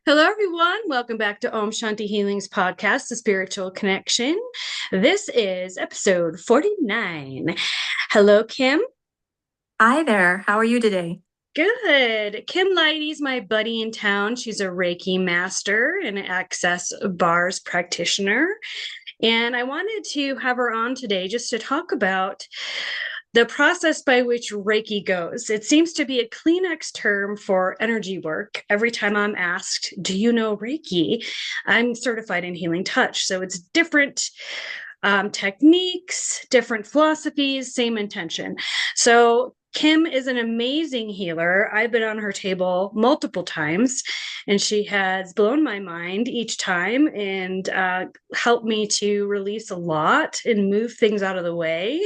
Hello, everyone. Welcome back to Om Shanti Healing's podcast, The Spiritual Connection. This is episode 49. Hello, Kim. Hi there. How are you today? Good. Kim Leighty's my buddy in town. She's a Reiki master and an access bars practitioner. And I wanted to have her on today just to talk about the process by which Reiki goes. It seems to be a Kleenex term for energy work. Every time I'm asked, do you know Reiki? I'm certified in healing touch. So it's different techniques, different philosophies, same intention. So Kim is an amazing healer. I've been on her table multiple times, and she has blown my mind each time and helped me to release a lot and move things out of the way.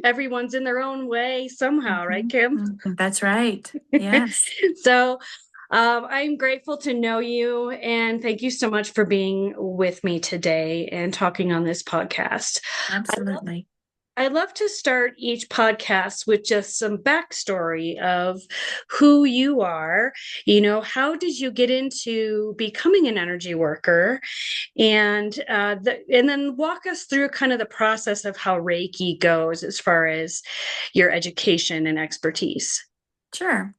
Everyone's in their own way somehow, right, Mhm. Kim? That's right. Yes, So I'm grateful to know you, and thank you so much for being with me today and talking on this podcast. I love absolutely. I love to start each podcast with just some backstory of who you are. How did you get into becoming an energy worker? And then walk us through kind of the process of how Reiki goes as far as your education and expertise. Sure.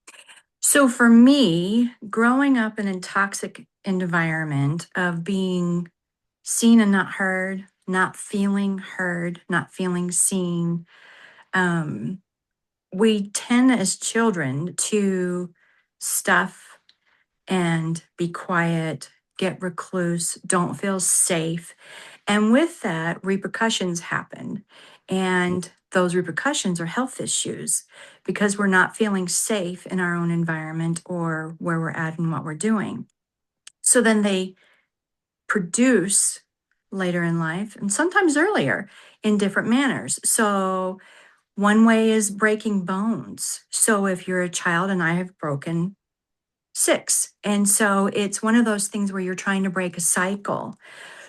So for me, growing up in a toxic environment of being seen and not heard, not feeling seen, um, we tend as children to stuff and be quiet, get recluse, don't feel safe. And with that, repercussions happen. And those repercussions are health issues because we're not feeling safe in our own environment or where we're at and what we're doing. So then they produce later in life and sometimes earlier in different manners. So one way is breaking bones. So if you're a child, and I have broken six. And so it's one of those things where you're trying to break a cycle.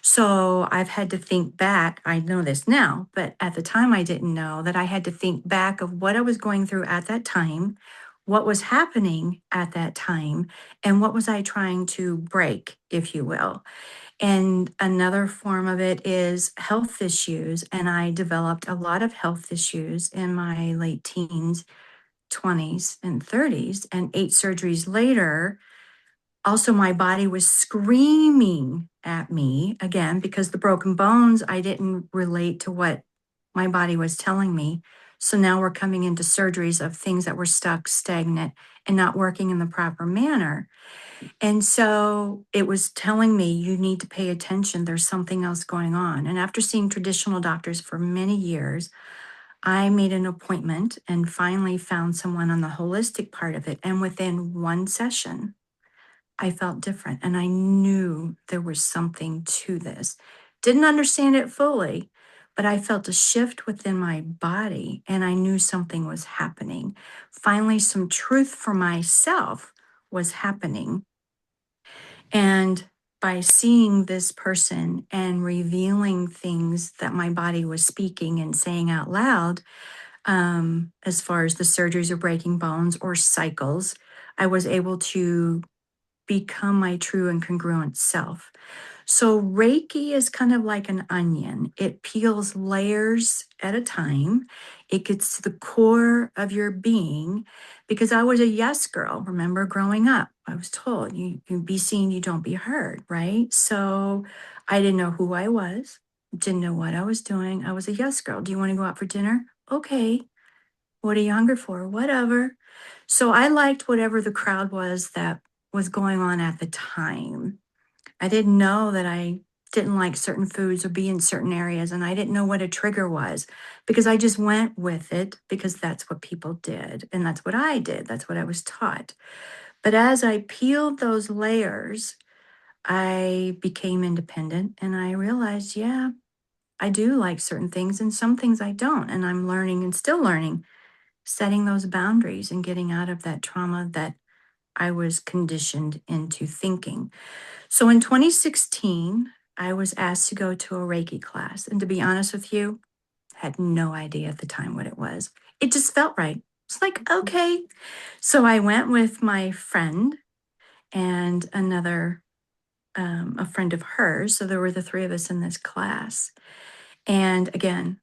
So I've had to think back. I know this now, but at the time I didn't know that I had to think back of what I was going through at that time, what was happening at that time, and what was I trying to break, if you will. And another form of it is health issues. And I developed a lot of health issues in my late teens, 20s, and 30s. And 8 surgeries later, also, my body was screaming at me again because the broken bones, I didn't relate to what my body was telling me. So now we're coming into surgeries of things that were stuck, stagnant, and not working in the proper manner. And so it was telling me, you need to pay attention. There's something else going on. And after seeing traditional doctors for many years, I made an appointment and finally found someone on the holistic part of it. And within one session, I felt different and I knew there was something to this. Didn't understand it fully, but I felt a shift within my body and I knew something was happening. Finally, some truth for myself was happening. And by seeing this person and revealing things that my body was speaking and saying out loud, as far as the surgeries or breaking bones or cycles, I was able to become my true and congruent self. So Reiki is kind of like an onion. It peels layers at a time. It gets to the core of your being because I was a yes girl. Remember growing up, I was told you be seen, you don't be heard, right? So I didn't know who I was, didn't know what I was doing. I was a yes girl. Do you want to go out for dinner? Okay. What are you hungry for? Whatever. So I liked whatever the crowd was that was going on at the time. I didn't know that I didn't like certain foods or be in certain areas, and I didn't know what a trigger was because I just went with it because that's what people did, and that's what I did. That's what I was taught. But as I peeled those layers, I became independent and I realized, yeah, I do like certain things and some things I don't. And I'm learning and still learning, setting those boundaries and getting out of that trauma that I was conditioned into thinking. So in 2016, I was asked to go to a Reiki class. And to be honest with you, had no idea at the time what it was. It just felt right. It's like, okay. So I went with my friend and another, a friend of hers. So there were the three of us in this class. And again,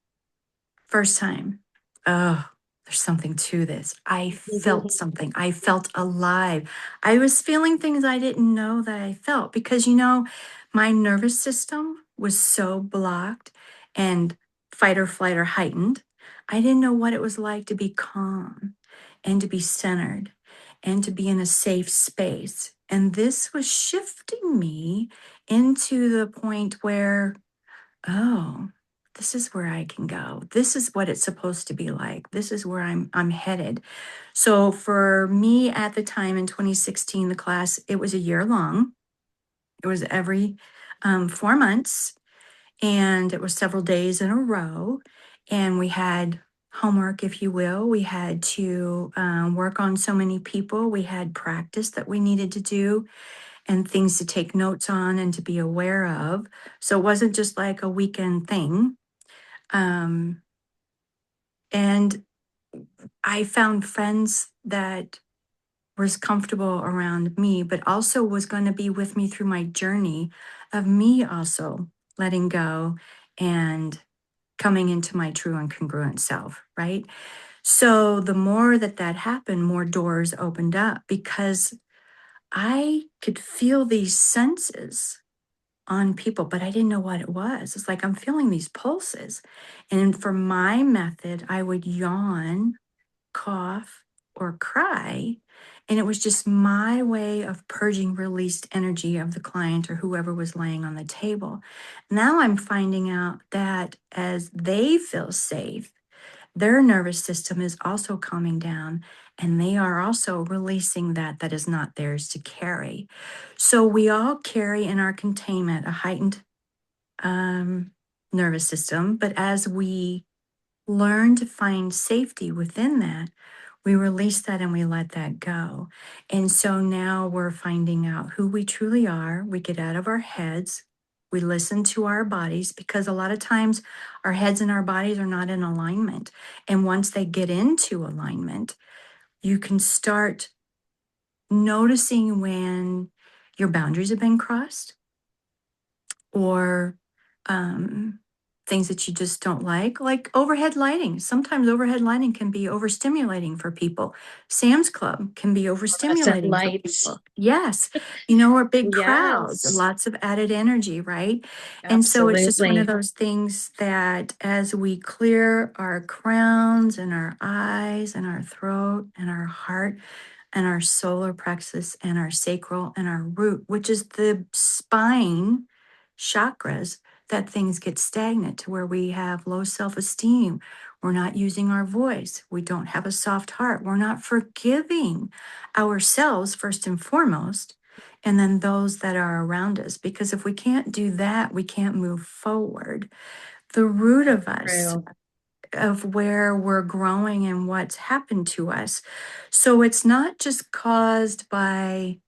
first time, oh, there's something to this. I felt something. I felt alive. I was feeling things I didn't know that I felt because, my nervous system was so blocked and fight or flight or heightened. I didn't know what it was like to be calm and to be centered and to be in a safe space. And this was shifting me into the point where, oh, this is where I can go. This is what it's supposed to be like. This is where I'm headed. So for me at the time in 2016, the class, it was a year long. It was every 4 months, and it was several days in a row. And we had homework, if you will. We had to work on so many people. We had practice that we needed to do and things to take notes on and to be aware of. So it wasn't just like a weekend thing. Um, and I found friends that was comfortable around me, but also was going to be with me through my journey of me also letting go and coming into my true and congruent self, right? So the more that that happened, more doors opened up because I could feel these senses on people, but I didn't know what it was. It's like I'm feeling these pulses. And for my method, I would yawn, cough, or cry. And it was just my way of purging released energy of the client or whoever was laying on the table. Now I'm finding out that as they feel safe, their nervous system is also calming down and they are also releasing that is not theirs to carry. So we all carry in our containment a heightened um, nervous system, but as we learn to find safety within that, we release that and we let that go. And so now we're finding out who we truly are. We get out of our heads. We listen to our bodies because a lot of times our heads and our bodies are not in alignment. And once they get into alignment, you can start noticing when your boundaries have been crossed or um, things that you just don't like overhead lighting. Sometimes overhead lighting can be overstimulating for people. Sam's Club can be Fluorescent overstimulating for lights. people. Yes, or big crowds, Yes, lots of added energy, right? And so it's just one of absolutely. those things that as we clear our crowns and our eyes and our throat and our heart, and our solar plexus and our sacral and our root, which is the spine chakras, that things get stagnant to where we have low self esteem. We're not using our voice. We don't have a soft heart. We're not forgiving ourselves, first and foremost, and then those that are around us. Because if we can't do that, we can't move forward. The root of us, True. of where we're growing and what's happened to us. So it's not just caused by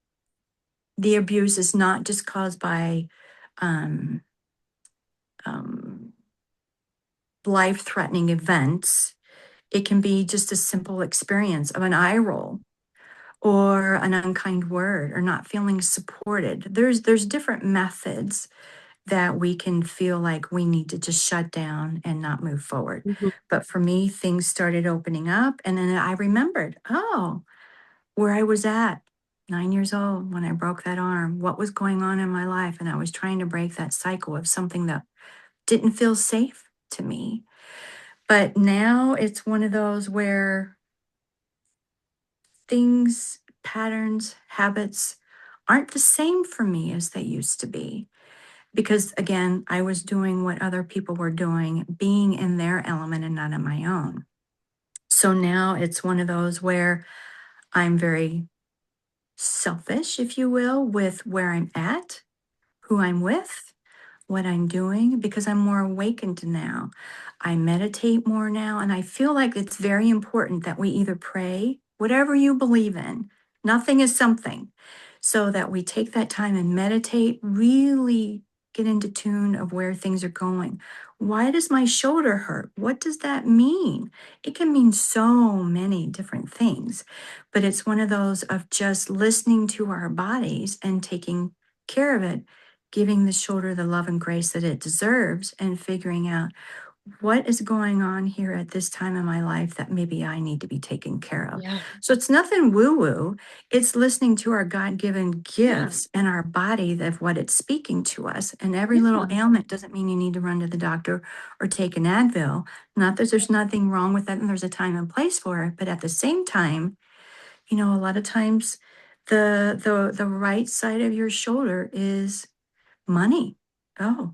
the abuse, is not just caused by um, um, life threatening events. It can be just a simple experience of an eye roll or an unkind word or not feeling supported. There's different methods that we can feel like we need to just shut down and not move forward. Mhm. But for me, things started opening up. And then I remembered, oh, where I was at 9 years old when I broke that arm, what was going on in my life. And I was trying to break that cycle of something that didn't feel safe to me. But now it's one of those where things, patterns, habits aren't the same for me as they used to be. Because again, I was doing what other people were doing, being in their element and not in my own. So now it's one of those where I'm very selfish, if you will, with where I'm at, who I'm with, what I'm doing, because I'm more awakened now. I meditate more now, and I feel like it's very important that we either pray, whatever you believe in, nothing is something, so that we take that time and meditate, really get into tune of where things are going. Why does my shoulder hurt? What does that mean? It can mean so many different things, but it's one of those of just listening to our bodies and taking care of it, giving the shoulder the love and grace that it deserves, and figuring out what is going on here at this time in my life that maybe I need to be taken care of. Yeah. So it's nothing woo woo. It's listening to our God given Yeah. gifts and our body of what it's speaking to us. And every little Yeah. ailment doesn't mean you need to run to the doctor or take an Advil. Not that there's nothing wrong with that and there's a time and place for it. But at the same time, a lot of times the right side of your shoulder is money. Oh,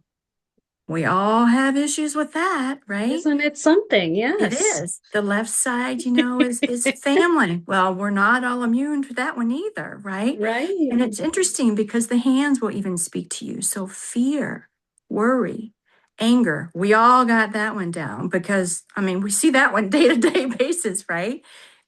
we all have issues with that, right? Isn't it something? It Yes. is. The left side, is family. Well, we're not all immune to that one either, right? Right. And it's interesting because the hands will even speak to you. So fear, worry, anger, we all got that one down because I mean, we see that one day to day basis, right?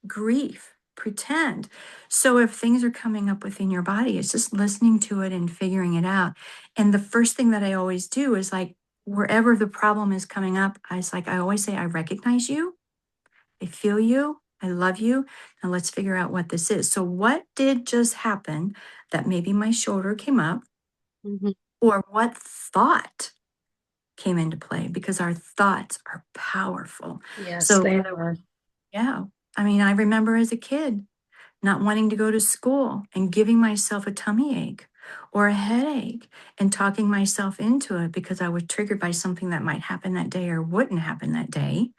Grief, pretend. So if things are coming up within your body, it's just listening to it and figuring it out. And the first thing that I always do is like, wherever the problem is coming up, I always say, I recognize you, I feel you, I love you. Now let's figure out what this is. So, what did just happen that maybe my shoulder came up, Mhm. or what thought came into play? Because our thoughts are powerful. Yes, So, they whether, are. yeah, I mean, I remember as a kid not wanting to go to school and giving myself a tummy ache or a headache and talking myself into it because I was triggered by something that might happen that day or wouldn't happen that day.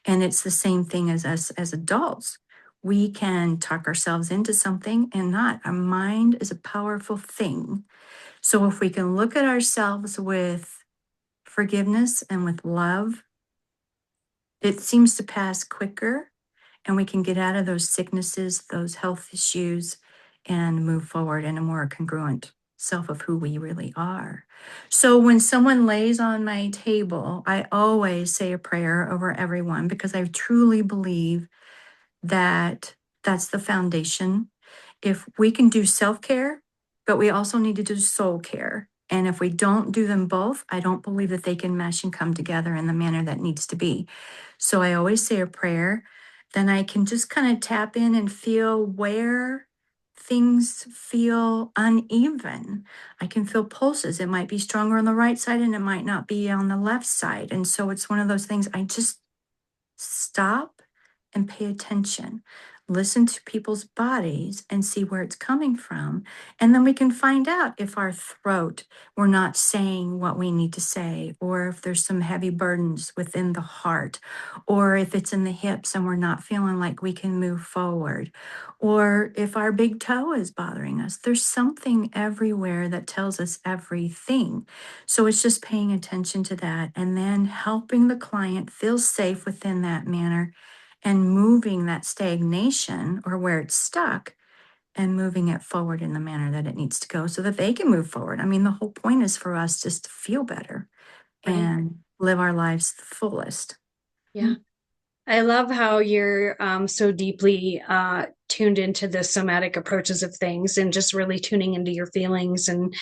And it's the same thing as us as adults. We can talk ourselves into something and not. Our mind is a powerful thing. So if we can look at ourselves with forgiveness and with love, it seems to pass quicker and we can get out of those sicknesses, those health issues, and move forward in a more congruent self of who we really are. So when someone lays on my table, I always say a prayer over everyone because I truly believe that that's the foundation. If we can do self care, but we also need to do soul care. And if we don't do them both, I don't believe that they can mesh and come together in the manner that needs to be. So I always say a prayer. Then I can just kind of tap in and feel where things feel uneven. I can feel pulses. It might be stronger on the right side and it might not be on the left side. And so it's one of those things I just stop and pay attention. Listen to people's bodies and see where it's coming from. And then we can find out if our throat, we're not saying what we need to say, or if there's some heavy burdens within the heart, or if it's in the hips and we're not feeling like we can move forward, or if our big toe is bothering us. There's something everywhere that tells us everything. So it's just paying attention to that and then helping the client feel safe within that manner and moving that stagnation or where it's stuck and moving it forward in the manner that it needs to go so that they can move forward. I mean, the whole point is for us just to feel better Right. and live our lives the fullest. Yeah. I love how you're so deeply tuned into the somatic approaches of things and just really tuning into your feelings. And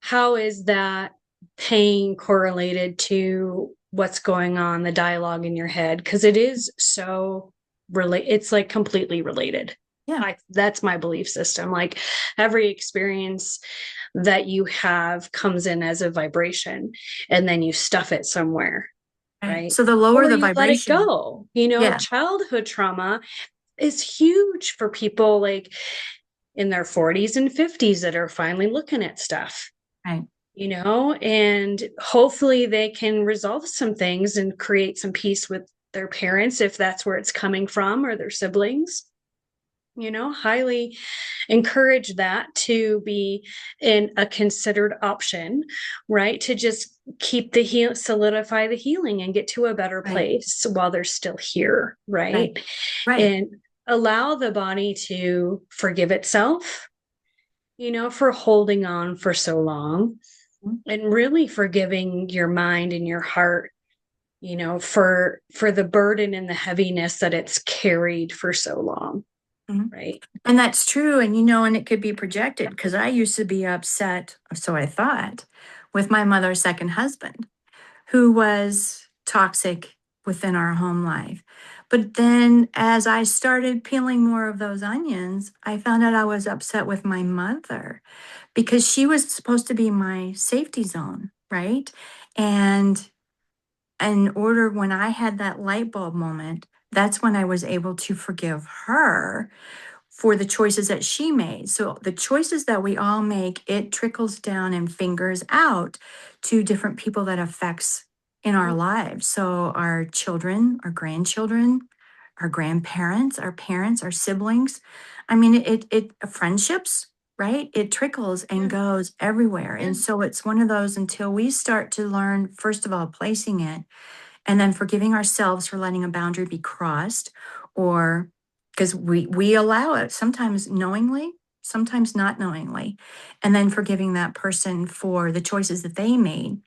how is that pain correlated to what's going on, the dialogue in your head? Because it is so it's like completely related. Yeah. That's my belief system. Like every experience that you have comes in as a vibration and then you stuff it somewhere, Right. right? So the lower Or the you let it vibration, go. yeah. Childhood trauma is huge for people like in their 40s and 50s that are finally looking at stuff, Right. and hopefully they can resolve some things and create some peace with their parents if that's where it's coming from or their siblings. Highly encourage that to be in a considered option, right? To just keep solidify the healing and get to a better Right. place while they're still here, right? Right. Right. And allow the body to forgive itself, for holding on for so long, Mhm. and really forgiving your mind and your heart, for the burden and the heaviness that it's carried for so long, Mhm. right? And that's true. And, and it could be projected because I used to be upset, so I thought, with my mother's second husband, who was toxic within our home life. But then as I started peeling more of those onions, I found out I was upset with my mother because she was supposed to be my safety zone, right? And in order, when I had that light bulb moment, that's when I was able to forgive her for the choices that she made. So the choices that we all make, it trickles down and fingers out to different people that affects in our lives. So our children, our grandchildren, our grandparents, our parents, our siblings. I mean, it friendships, right? It trickles and Yeah. goes everywhere. Yeah. And so it's one of those until we start to learn, first of all, placing it and then forgiving ourselves for letting a boundary be crossed, or because we allow it sometimes knowingly, sometimes not knowingly, and then forgiving that person for the choices that they made.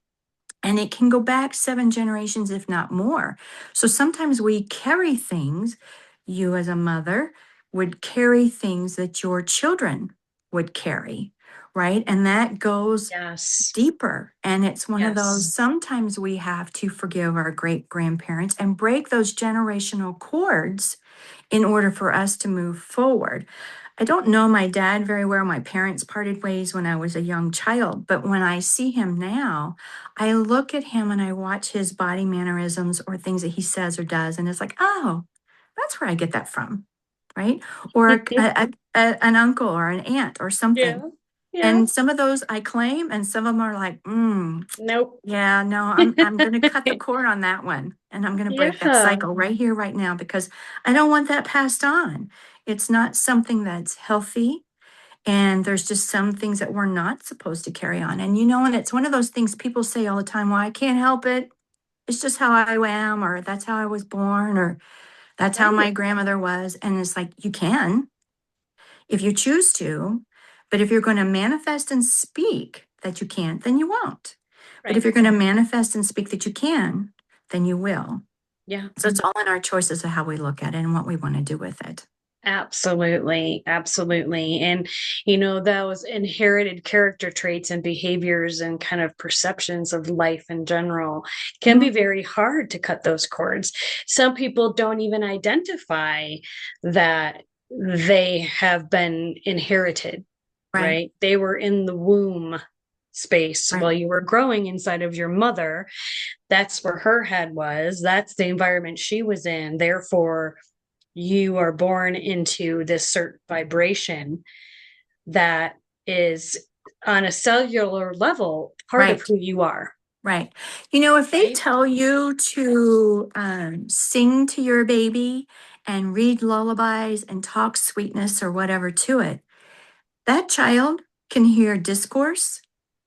And it can go back 7 generations, if not more. So sometimes we carry things, you as a mother would carry things that your children would carry, right? And that goes Yes. deeper. And it's one of those, Yes. sometimes we have to forgive our great grandparents and break those generational cords in order for us to move forward. I don't know my dad very well. My parents parted ways when I was a young child, but when I see him now, I look at him and I watch his body mannerisms or things that he says or does, and it's like, oh, that's where I get that from, right? Or an uncle or an aunt or something. Yeah. Yeah. And some of those I claim, and some of them are like, Nope. yeah, no, I'm going to cut the cord on that one, and I'm going to break that Yeah. cycle right here, right now, because I don't want that passed on. It's not something that's healthy, and there's just some things that we're not supposed to carry on. And and it's one of those things people say all the time, well, I can't help it. It's just how I am, or that's how I was born, or that's how my Right. grandmother was. And it's like, you can if you choose to, but if you're going to manifest and speak that you can't, then you won't. But if Right. you're going to manifest and speak that you can, then you will. Yeah. So it's all in our choices of how we look at it and what we want to do with it. Absolutely. Absolutely. And, those inherited character traits and behaviors and kind of perceptions of life in general can be Mhm. very hard to cut those cords. Some people don't even identify that they have been inherited, Right, right? They were in the womb space right, while you were growing inside of your mother. That's where her head was. That's the environment she was in. Therefore, you are born into this certain vibration that is on a cellular level part of right, who you are, right. If they right? tell you to sing to your baby and read lullabies and talk sweetness or whatever to it, that child can hear discourse.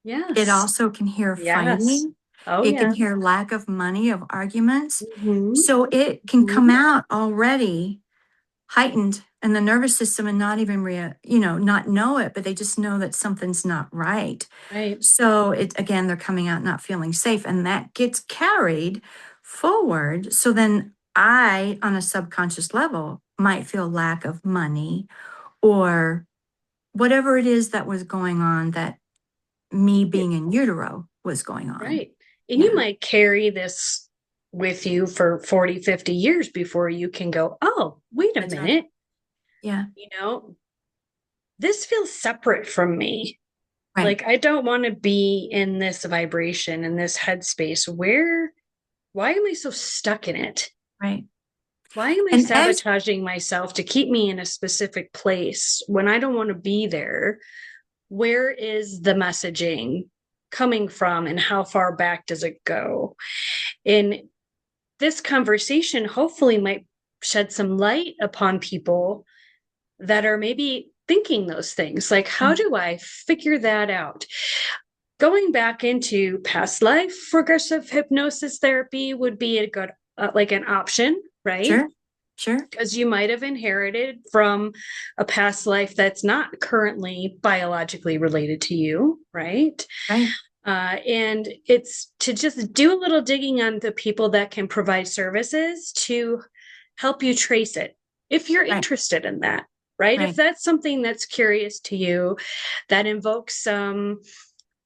It Yes. also can hear Yes. fighting. Oh It can yeah. hear lack of money, of arguments. Mm-hmm. So it can come Mm-hmm. out already heightened in the nervous system and not even not know it, but they just know that something's not right. Right. So it again, they're coming out not feeling safe, and that gets carried forward. So then I, on a subconscious level, might feel lack of money or whatever it is that was going on that me Yeah, being in utero was going on. right. And you Yeah, might carry this with you for 40, 50 years before you can go, oh, wait a that's right. minute, Yeah, you know, this feels separate from me. right, Like, I don't want to be in this vibration, in this headspace. Why am I so stuck in it? right. Why am I And as sabotaging myself to keep me in a specific place when I don't want to be there? Where is the messaging coming from and how far back does it go? And this conversation hopefully might shed some light upon people that are maybe thinking those things like, how mm, do I figure that out? Going back into past life regressive hypnosis therapy would be a good like an option, right? sure, sure, Because you might have inherited from a past life that's not currently biologically related to you, right? right, And it's to just do a little digging on the people that can provide services to help you trace it if you're right, interested in that, right? If right, that's something that's curious to you, that invokes some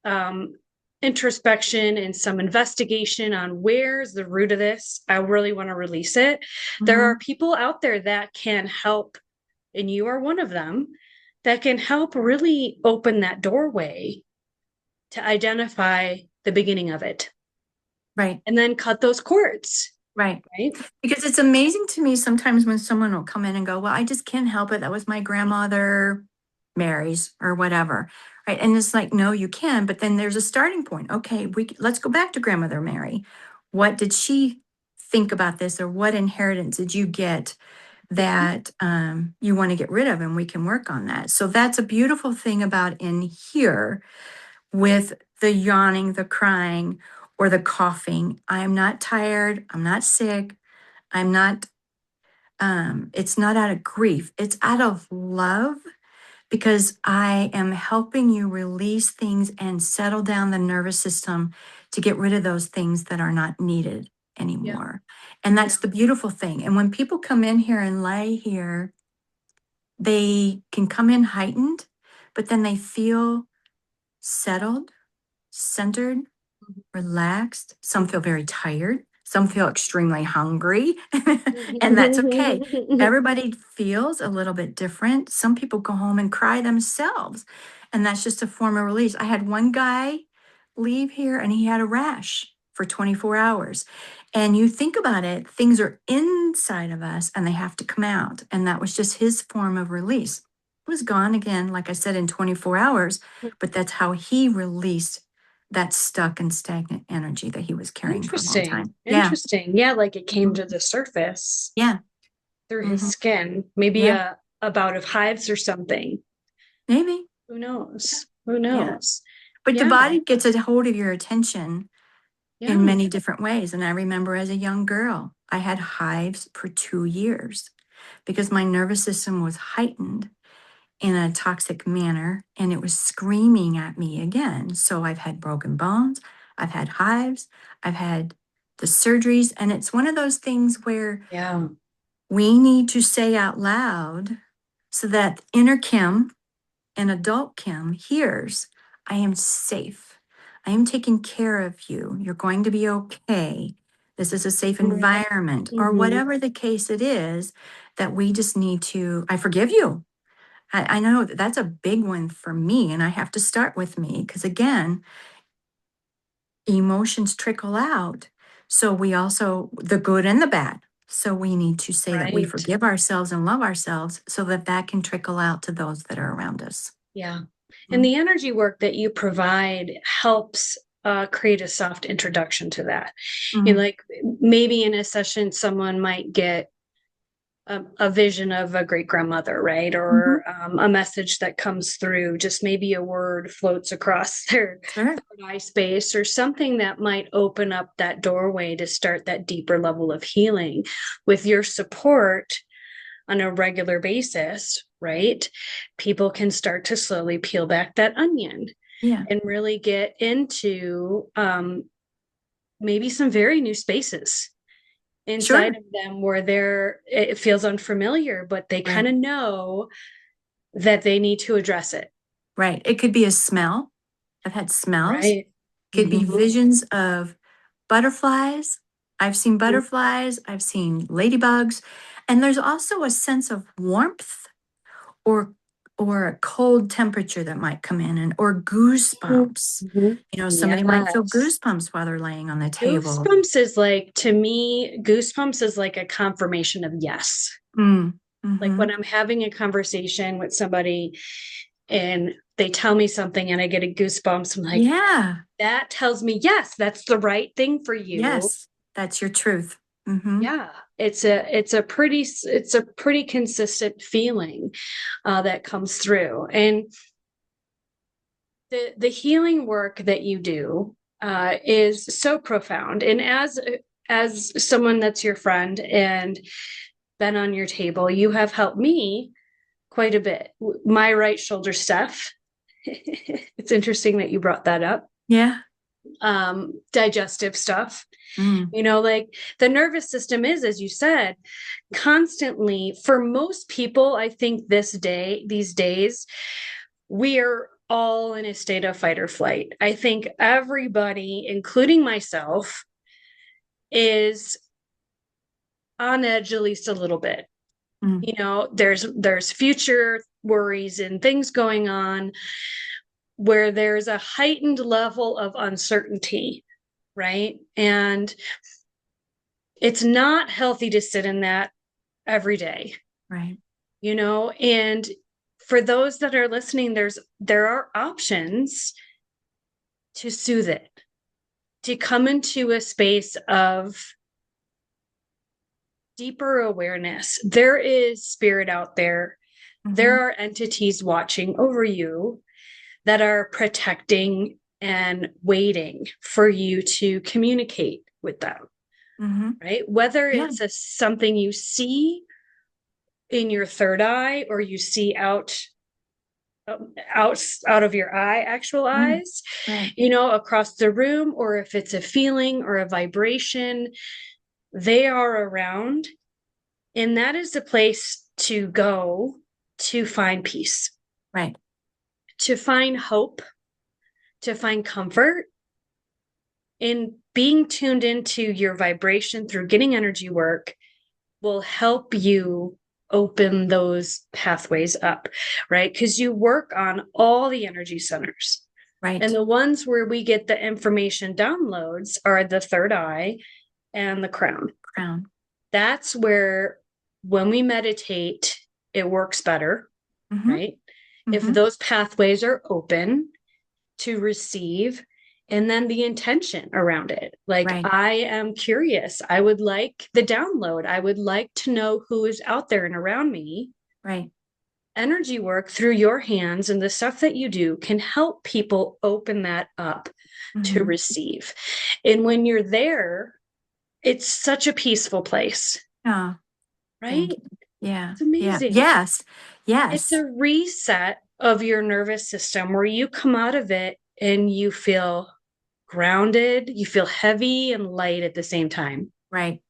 um, introspection and some investigation on where's the root of this, I really want to release it. There are Mhm. people out there that can help, and you are one of them, that can help really open that doorway to identify the beginning of it Right. and then cut those cords, Right. right? Because it's amazing to me sometimes when someone will come in and go, well, I just can't help it. That was my grandmother Mary's or whatever. Right. And it's like, no, you can. But then there's a starting point. Okay, let's go back to grandmother Mary. What did she think about this, or what inheritance did you get that you want to get rid of? And we can work on that. So that's a beautiful thing about in here with the yawning, the crying, or the coughing. I'm not tired. I'm not sick. I'm not, it's not out of grief. It's out of love, because I am helping you release things and settle down the nervous system to get rid of those things that are not needed Yeah. anymore. And Yeah. that's the beautiful thing. And when people come in here and lay here, they can come in heightened, but then they feel settled, centered, relaxed. Some feel very tired. Some feel extremely hungry, and that's okay. Everybody feels a little bit different. Some people go home and cry themselves, and that's just a form of release. I had one guy leave here and he had a rash for 24 hours. And you think about it, things are inside of us and they have to come out. And that was just his form of release. It was gone again, like I said, in 24 hours, but that's how he released that stuck and stagnant energy that he was carrying for a long Interesting. time. Yeah. Interesting. Yeah, like it came Mhm. to the surface Yeah. through his Hmm. skin. Maybe Yeah. a bout of hives or something. Maybe. Who knows? Who Yeah. knows? But the Yeah. body gets a hold of your attention in Yeah. many different ways. And I remember as a young girl, I had hives for 2 years because my nervous system was heightened in a toxic manner and it was screaming at me again. So I've had broken bones, I've had hives, I've had the surgeries. And it's one of those things where Yeah. we need to say out loud so that inner Kim and adult Kim hears, I am safe. I am taking care of you. You're going to be okay. This is a safe environment, or Mm-hmm. whatever the case it is, that we just need to, I forgive you. I know that that's a big one for me, and I have to start with me because, again, emotions trickle out. So we also, the good and the bad. So we need to say that we Right. forgive ourselves and love ourselves so that that can trickle out to those that are around us. Yeah. And Mm. the energy work that you provide helps create a soft introduction to that. You know, Mhm. like maybe in a session, someone might get a vision of a great grandmother, right? Mhm. Or a message that comes through, just maybe a word floats across their Sure. third eye space or something that might open up that doorway to start that deeper level of healing. With your support on a regular basis, right? People can start to slowly peel back that onion Yeah. and really get into maybe some very new spaces inside Sure. of them where it feels unfamiliar, but they kind Right. of know that they need to address it. Right. It could be a smell. I've had smells. Right. Could be Mm-hmm. visions of butterflies. I've seen butterflies. I've seen ladybugs. And there's also a sense of warmth or a cold temperature that might come in, and or goosebumps. Mm-hmm. Somebody might feel Yes. goosebumps while they're laying on the table. Goosebumps is like, to me, goosebumps is like a confirmation of yes. Mm. Like Hmm. when I'm having a conversation with somebody and they tell me something and I get a goosebumps, I'm like, Yeah. that tells me, yes, that's the right thing for you. Yes. That's your truth. Hmm. Yeah, it's a pretty consistent feeling that comes through, and the healing work that you do is so profound. And as someone that's your friend and been on your table, you have helped me quite a bit. My right shoulder stuff. It's interesting that you brought that up. Yeah. Digestive stuff. Mm. Like the nervous system is, as you said, constantly, for most people, I think these days, we are all in a state of fight or flight. I think everybody, including myself, is on edge at least a little bit. Mm. You know, there's future worries and things going on where there's a heightened level of uncertainty, right? And it's not healthy to sit in that every day, Right. you know. And for those that are listening, there are options to soothe it, to come into a space of deeper awareness. There is spirit out there. There Mm-hmm. are entities watching over you that are protecting and waiting for you to communicate with them, Mm-hmm. right? Whether Yeah. it's something you see in your third eye or you see out of your actual Mm. eyes, Right. you know, across the room, or if it's a feeling or a vibration, they are around. And that is the place to go to find peace, Right. to find hope, to find comfort in being tuned into your vibration through getting energy work will help you open those pathways up, right? Because you work on all the energy centers. And Right. the ones where we get the information downloads are the third eye and the crown. Crown. That's where, when we meditate, it works better, Mm-hmm. right? If Mm-hmm. those pathways are open to receive, and then the intention around it. Like, Right. I am curious. I would like the download. I would like to know who is out there and around me. Right. Energy work through your hands and the stuff that you do can help people open that up to Mm-hmm. receive. And when you're there, it's such a peaceful place, Oh, right? thank you. Yeah. It's Yeah. amazing. Yes. It's Yes. a reset of your nervous system where you come out of it and you feel grounded, you feel heavy and light at the same time. Right.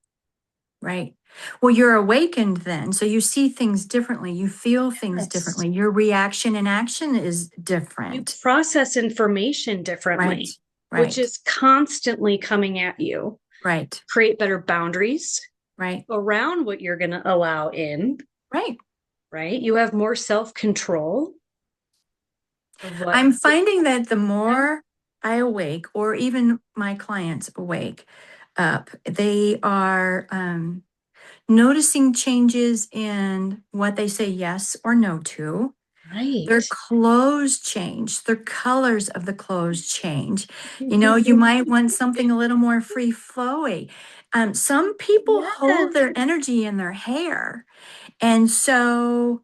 Right. Well, you're awakened then. So you see things differently. You feel things Yes. differently. Your reaction and action is You different. process information Right. differently, which Right. is constantly coming at you. Right. Create better boundaries Right. around what you're going to allow in, Right. right? You have more self control of what. I'm finding that the Yeah. more I awake, or even my clients awake up, they are noticing changes in what they say yes or no to. Their Right. clothes change, their colors of the clothes change. You know, you might want something a little more free flowy. Some people hold Yes. their energy in their hair. And so,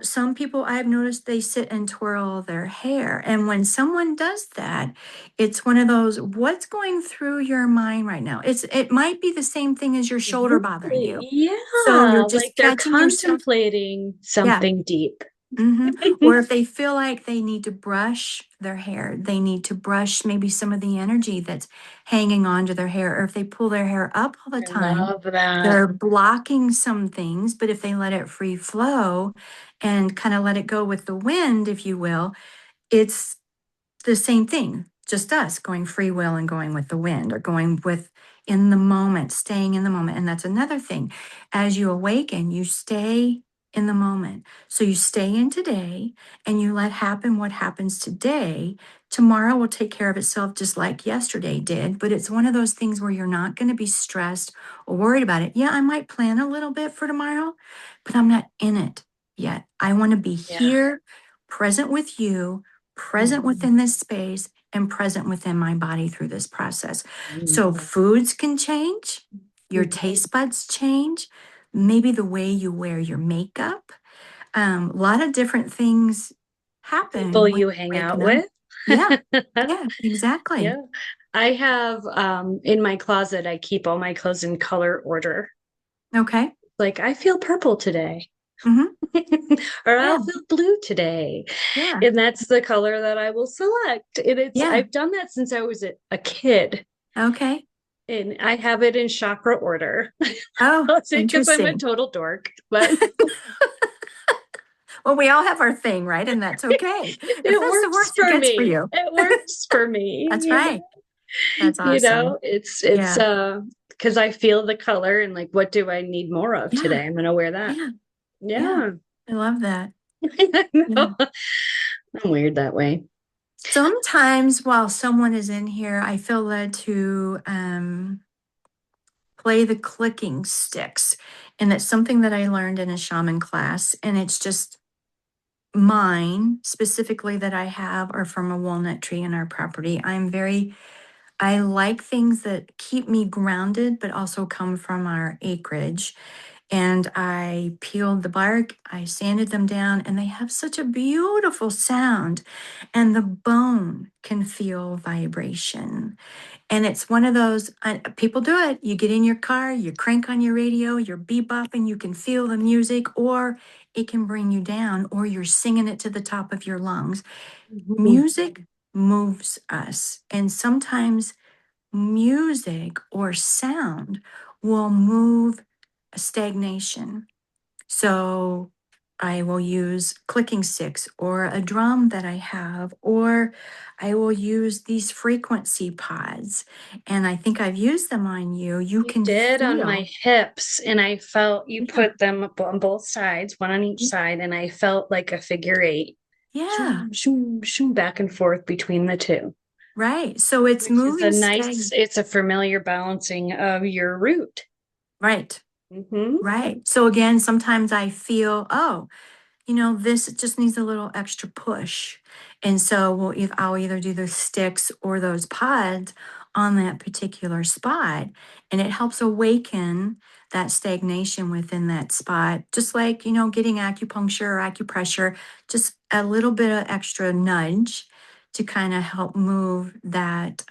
some people I've noticed they sit and twirl their hair. And when someone does that, it's one of those, what's going through your mind right now? It might be the same thing as your shoulder bothering Really? you. So you're Yeah. Like just they're catching yourself. contemplating Yeah. something deep. Or if they feel like they need to brush their hair, they need to brush maybe some of the energy that's hanging onto their hair. Or if they pull their hair up all the I time, love that. they're blocking some things. But if they let it free flow and kind of let it go with the wind, if you will, it's the same thing, just us going free will and going with the wind, or going with in the moment, staying in the moment. And that's another thing. As you awaken, you stay in the moment. So you stay in today and you let happen what happens today. Tomorrow will take care of itself just like yesterday did. But it's one of those things where you're not going to be stressed or worried about it. Yeah, I might plan a little bit for tomorrow, but I'm not in it yet. I want to be Yeah. here, present with you, present Mhm. within this space, and present within my body through this process. So Mhm. foods can change, your taste buds change, maybe the way you wear your makeup. A lot of different things People happen when you you hang out waken up. with. Yeah, yeah, exactly. Yeah. I have in my closet, I keep all my clothes in color order. Okay. Like, I feel purple today. Hmm. Or I'll Yeah, feel blue today. yeah, And that's the color that I will select. And yeah. I've done that since I was a kid. Okay. And I have it in chakra order. Oh, I'll say because I'm a interesting. total dork, but Well, we all have our thing, right? And that's okay. If It that's the works worst it for gets for me. you, It works for me, that's right. That's awesome. it's Yeah. because I feel the color and like what do I need more of Yeah. today? I'm gonna wear that. Yeah. Yeah. Yeah. I love that. I Yeah. know. I'm weird that way. Sometimes while someone is in here, I feel led to play the clicking sticks. And it's something that I learned in a shaman class. And it's just mine specifically that I have are from a walnut tree in our property. I like things that keep me grounded, but also come from our acreage. And I peeled the bark, I sanded them down, and they have such a beautiful sound. And the bone can feel vibration. And it's one of those people do it. You get in your car, you crank on your radio, you're bebopping, you can feel the music, or it can bring you down, or you're singing it to the top of your lungs. Mhm. Music moves us. And sometimes music or sound will move a stagnation. So I will use clicking sticks or a drum that I have, or I will use these frequency pods. And I think I've used them on you. You You can did on my feel. hips, and I felt you Yeah. put them up on both sides, one on each side, and I felt like a figure eight, Yeah. shoom, shoom, shoom, back and forth between the two, Right. So it's which is a moving nice, it's a familiar balancing of your root. Right. Hmm. Right. So again, sometimes I feel, oh, this just needs a little extra push. And so I'll either do the sticks or those pods on that particular spot. And it helps awaken that stagnation within that spot. Just like, getting acupuncture or acupressure, just a little bit of extra nudge to kind of help move that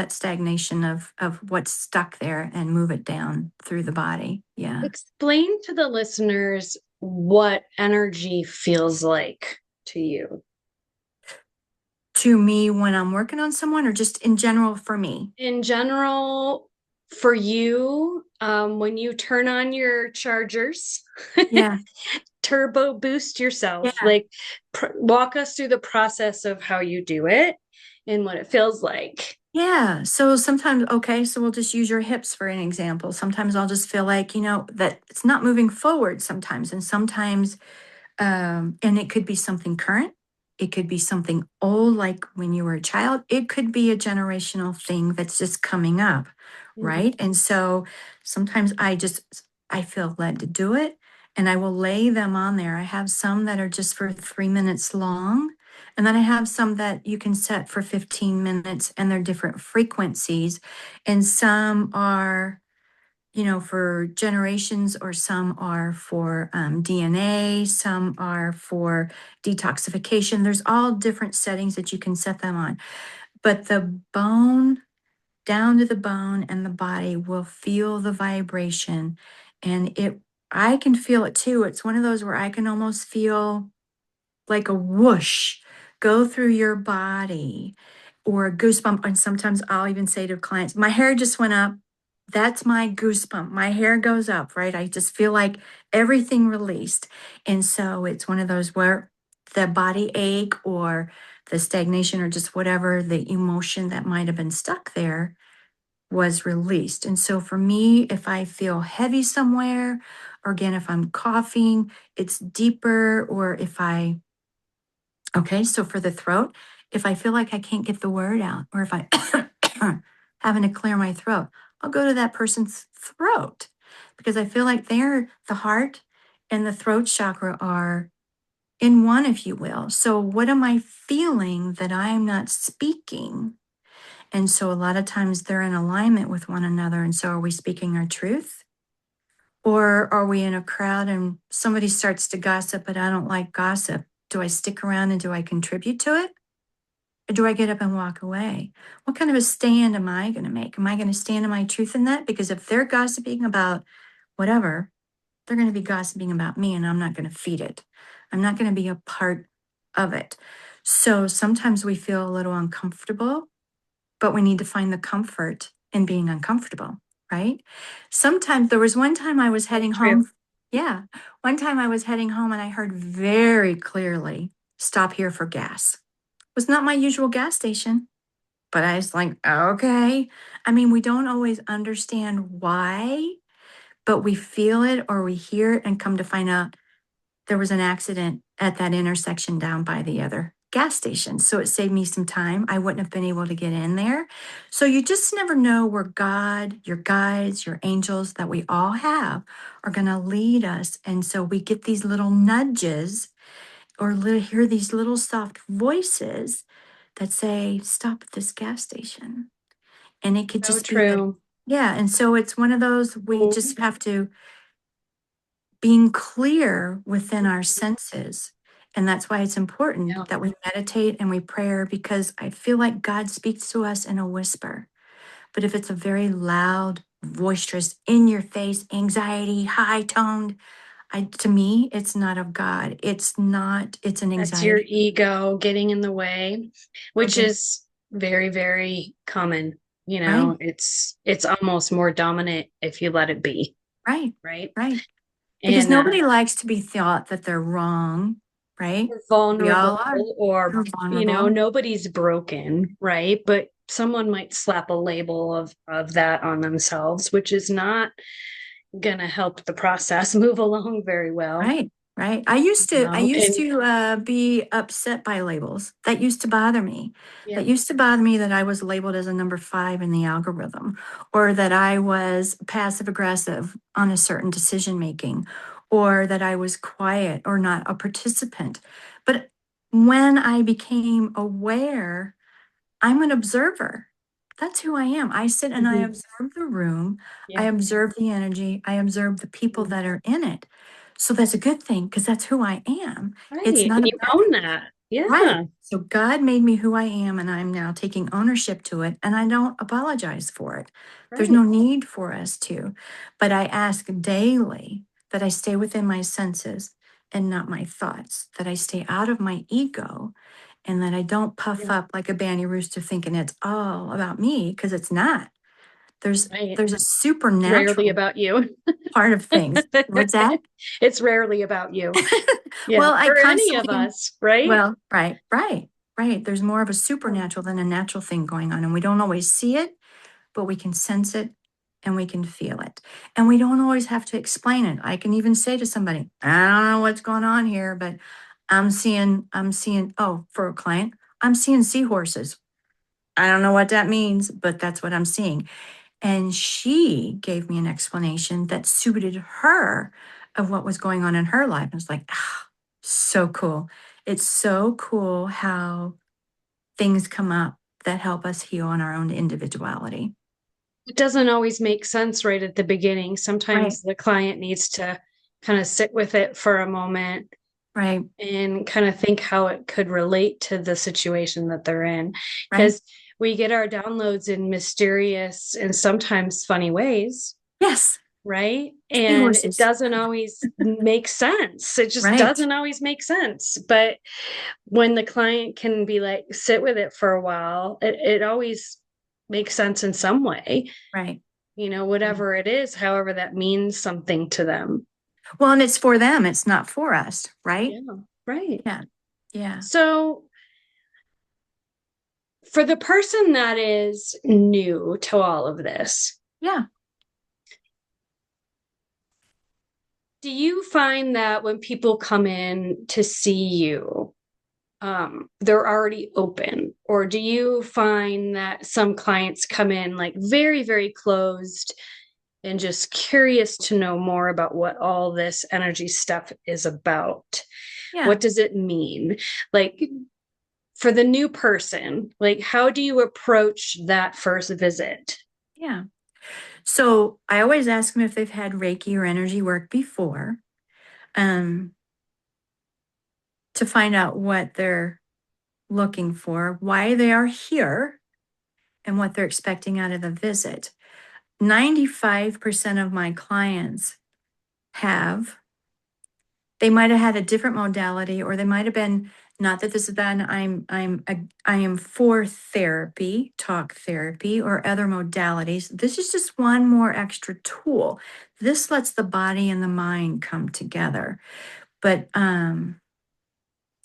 stagnation of what's stuck there and move it down through the body. Yeah. Explain to the listeners what energy feels like to you. To me when I'm working on someone or just in general for me? In general, for you, when you turn on your chargers, Yeah. turbo boost yourself, Yeah. like walk us through the process of how you do it and what it feels like. Yeah. So sometimes, okay, so we'll just use your hips for an example. Sometimes I'll just feel like, that it's not moving forward sometimes. And sometimes and it could be something current. It could be something old, like when you were a child. It could be a generational thing that's just coming up, Mhm. right? And so sometimes I feel led to do it, and I will lay them on there. I have some that are just for 3 minutes long, and then I have some that you can set for 15 minutes, and they're different frequencies, and some are for generations, or some are for DNA, some are for detoxification. There's all different settings that you can set them on. But the bone, down to the bone and the body will feel the vibration. And I can feel it too. It's one of those where I can almost feel like a whoosh go through your body or a goosebump. And sometimes I'll even say to clients, my hair just went up. That's my goosebump. My hair goes up, right? I just feel like everything released. And so it's one of those where the body ache or the stagnation or just whatever the emotion that might have been stuck there was released. And so for me, if I feel heavy somewhere, or again, if I'm coughing, it's deeper, or okay, so for the throat, if I feel like I can't get the word out, or if I having to clear my throat, I'll go to that person's throat because I feel like the heart and the throat chakra are in one, if you will. So what am I feeling that I'm not speaking? And so a lot of times they're in alignment with one another. And so are we speaking our truth? Or are we in a crowd and somebody starts to gossip, but I don't like gossip? Do I stick around and do I contribute to it? Or do I get up and walk away? What kind of a stand am I going to make? Am I going to stand in my truth in that? Because if they're gossiping about whatever, they're going to be gossiping about me and I'm not going to feed it. I'm not going to be a part of it. So sometimes we feel a little uncomfortable, but we need to find the comfort in being uncomfortable, right? Sometimes there was one time I was So heading true. home. Yeah. One time I was heading home and I heard very clearly, stop here for gas. It was not my usual gas station, but I was like, okay. I mean, we don't always understand why, but we feel it or we hear it and come to find out there was an accident at that intersection down by the other gas station. So it saved me some time. I wouldn't have been able to get in there. So you just never know where God, your guides, your angels that we all have are going to lead us. And so we get these little nudges or hear these little soft voices that say, stop at this gas station. And it could So just be that, true. yeah. And so it's one of those we just have to being clear within our senses. And that's why it's Yeah, important that we meditate and we pray because I feel like God speaks to us in a whisper. But if it's a very loud, boisterous, in your face, anxiety, high toned, to me, it's not of God. It's not, it's an that's your anxiety ego getting in the way, which broken. is very, very common. Right, It's almost more dominant if you let it be, right, right? right. Because And nobody likes to be thought that they're wrong, right? we're We vulnerable, all are. or We're vulnerable. nobody's broken, right? But someone might slap a label of that on themselves, which is not going to help the process move along very well. Right, right. I used And to be upset by labels. That used to bother me. yeah, That used to bother me that I was labeled as a number 5 in the algorithm, or that I was passive aggressive on a certain decision making, or that I was quiet or not a participant. But when I became aware I'm an observer. That's who I am. I sit and I mhm, observe the room. I yeah, observe the energy. I observe the people mhm. that are in it. So that's a good thing because that's who I am. It's Right. not And a you bad own thing. that. Right. Yeah, So God made me who I am, and I'm now taking ownership to it, and I don't apologize for it. There's right. no need for us to. But I ask daily that I stay within my senses and not my thoughts, that I stay out of my ego and that I don't puff Yeah, up like a banny rooster thinking it's all about me because it's not. There's right. there's a Rarely supernatural about you. part of things. What's that? It's rarely about you. Yeah, Well, I for any of constantly us, right? well, right, right, right. There's more of a Yeah, supernatural than a natural thing going on, and we don't always see it, but we can sense it and we can feel it. And we don't always have to explain it. I can even say to somebody, I don't know what's going on here, but I'm seeing, oh, for a client, I'm seeing seahorses. I don't know what that means, but that's what I'm seeing. And she gave me an explanation that suited her of what was going on in her life. I was like, ah, so cool. It's so cool how things come up that help us heal on our own individuality. it doesn't always make sense right at the beginning. Right, Sometimes the client needs to kind of sit with it for a moment right, and kind of think how it could relate to the situation that they're in. right. Because we get our downloads in mysterious and sometimes funny ways, Yes, right? And it seahorses. doesn't always make sense. It just Right, doesn't always make sense. But when the client can be like, sit with it for a while, it always makes sense in some way, right. Right. whatever it is, however that means something to them. Well, and it's for them, it's not for us, right? Yeah, right. Yeah, yeah, So for the person that is new to all of this, yeah, do you find that when people come in to see you, they're already open? Or do you find that some clients come in like very, very closed and just curious to know more about what all this energy stuff is about? yeah, What does it mean? Like for the new person, like how do you approach that first visit? yeah. So I always ask them if they've had Reiki or energy work before, um, to find out what they're looking for, why they are here, and what they're expecting out of the visit. 95% of my clients have, they might have had a different modality or they might have been Not that this is bad. I am for therapy, talk therapy, or other modalities. This is just one more extra tool. This lets the body and the mind come together. But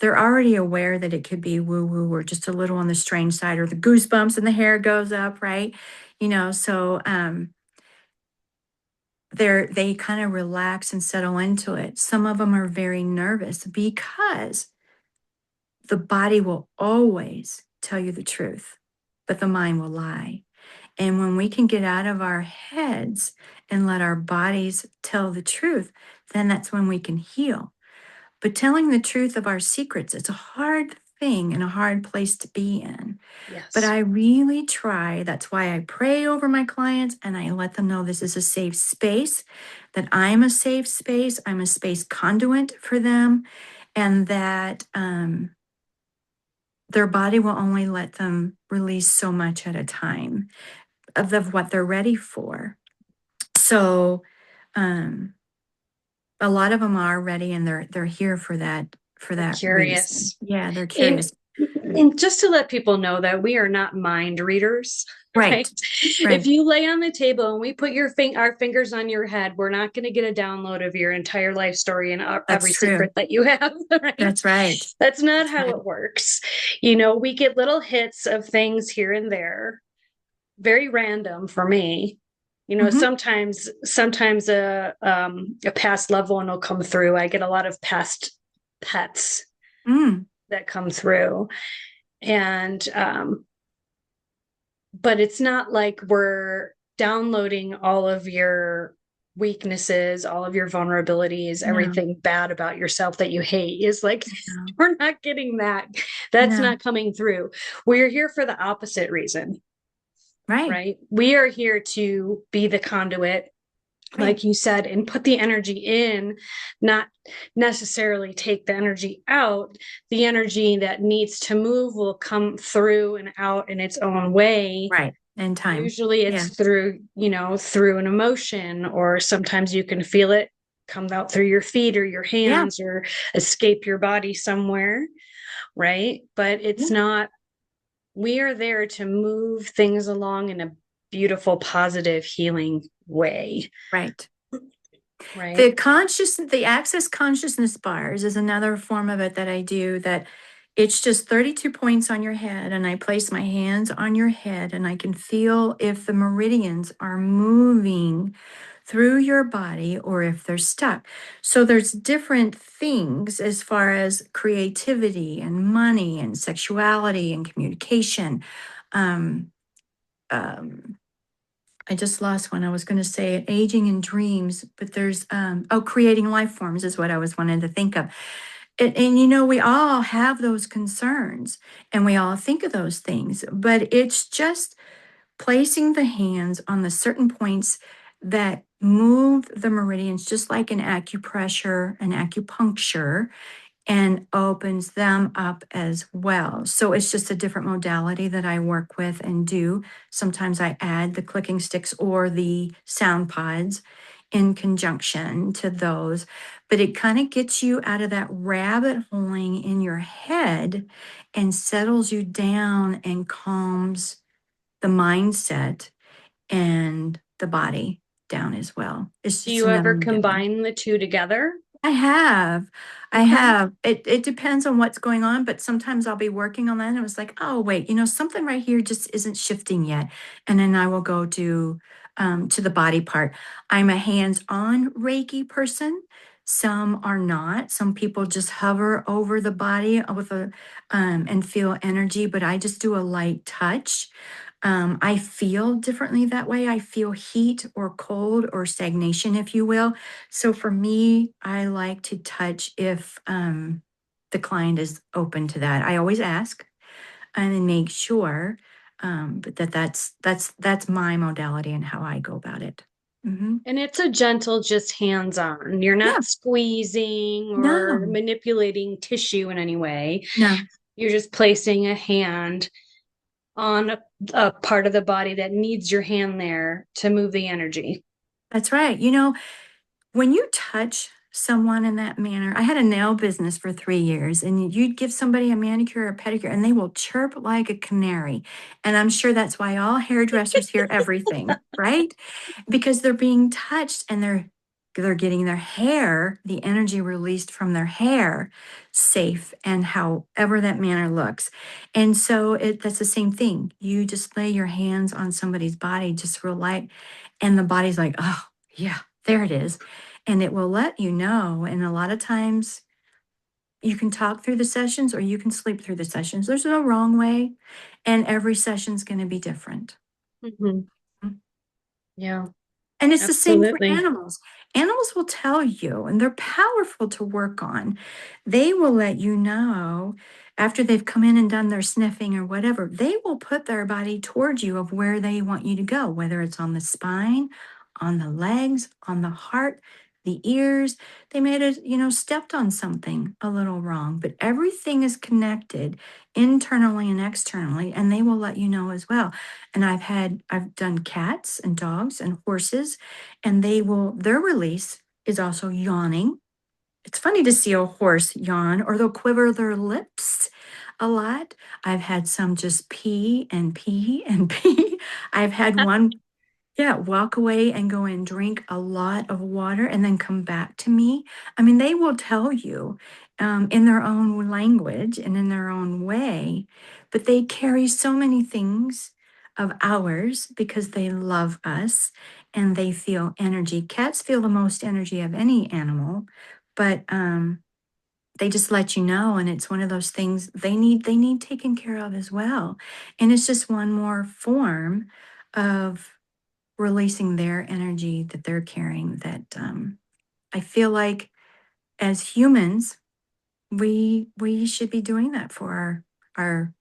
they're already aware that it could be woo woo or just a little on the strange side, or the goosebumps and the hair goes up, right? So they kind of relax and settle into it. Some of them are very nervous because the body will always tell you the truth, but the mind will lie. And when we can get out of our heads and let our bodies tell the truth, then that's when we can heal. But telling the truth of our secrets, it's a hard thing and a hard place to be in. But Yes. I really try. That's why I pray over my clients and I let them know this is a safe space, that I'm a safe space. I'm a space conduit for them, and that their body will only let them release so much at a time of what they're ready for. So, um, a lot of them are ready and they're here for They're that reason. curious. Yeah, they're And, curious. and just to let people know that we are not mind readers, right? Right, If right. you lay on the table and we put our fingers on your head, we're not going to get a download of your entire life story and That's every true. secret that you have, right? That's right. That's not That's how right. it works. We get little hits of things here and there, very random for me. Hmm. Sometimes a past loved one will come through. I get a lot of past pets Mm, that come through, and but it's not like we're downloading all of your weaknesses, all of your vulnerabilities, no, everything bad about yourself that you hate. Is like no, we're not getting that. That's no. not coming through. We're here for the opposite reason, Right, right? We are here to be the conduit, right, like you said, and put the energy in, not necessarily take the energy out. The energy that needs to move will come through and out in its own way. right. In time. Usually Yeah, it's through an emotion, or sometimes you can feel it come out through your feet or your yeah, hands or escape your body somewhere, right? But yeah. it's not, we are there to move things along in a beautiful, positive, healing way, Right. right? The access consciousness bars is another form of it that I do, that it's just 32 points on your head, and I place my hands on your head and I can feel if the meridians are moving through your body or if they're stuck. So there's different things as far as creativity and money and sexuality and communication. Um, um, I just lost one. I was going to say it, aging and dreams, but there's creating life forms is what I was wanting to think of. And we all have those concerns and we all think of those things, but it's just placing the hands on the certain points that move the meridians, just like an acupressure, an acupuncture, and opens them up as well. So it's just a different modality that I work with and do. Sometimes I add the clicking sticks or the sound pods in conjunction to those, but it kind of gets you out of that rabbit holing in your head and settles you down and calms the mindset and the body down as well. It's Do just you another ever modality. combine the two together? I have. I Okay. have. It depends on what's going on, but sometimes I'll be working on that and I was like, oh wait, something right here just isn't shifting yet. And then I will go to the body part. I'm a hands-on Reiki person. Some are not. Some people just hover over the body with a and feel energy, but I just do a light touch. I feel differently that way. I feel heat or cold or stagnation, if you will. So for me, I like to touch if the client is open to that. I always ask and then make sure, but that's my modality and how I go about it. Hmm. And it's a gentle, just hands on. You're Yeah. not squeezing or No. manipulating tissue in any way. No. You're just placing a hand on a part of the body that needs your hand there to move the energy. That's right. When you touch someone in that manner. I had a nail business for 3 years, and you'd give somebody a manicure or a pedicure, and they will chirp like a canary. And I'm sure that's why all hairdressers hear everything, right? Because they're being touched and they're getting their hair, the energy released from their hair, safe and however that manner looks. And so that's the same thing. You just lay your hands on somebody's body, just real light, and the body's like, oh, yeah, there it is. And it will let you know. And a lot of times you can talk through the sessions or you can sleep through the sessions. There's no wrong way. And every session's going to be different. Hmm. Yeah, And it's the same for absolutely. animals. Animals will tell you, and they're powerful to work on. They will let you know after they've come in and done their sniffing or whatever, they will put their body towards you of where they want you to go, whether it's on the spine, on the legs, on the heart, the ears. They may have, stepped on something a little wrong, but everything is connected internally and externally, and they will let you know as well. And I've done cats and dogs and horses, and their release is also yawning. It's funny to see a horse yawn, or they'll quiver their lips a lot. I've had some just pee and pee and pee. I've had one, yeah, walk away and go and drink a lot of water and then come back to me. I mean, they will tell you in their own language and in their own way, but they carry so many things of ours because they love us and they feel energy. Cats feel the most energy of any animal, but they just let you know, and it's one of those things they need taken care of as well. And it's just one more form of releasing their energy that they're carrying that I feel like as humans, we should be doing that for our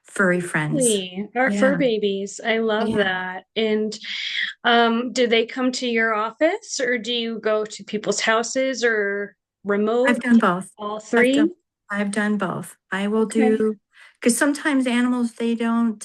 furry friends. Really? Our fur Yeah. babies. I love Yeah. that. And do they come to your office or do you go to people's houses or I've remote? done both. All I've done three? I've done both. I will Okay. do because sometimes animals they don't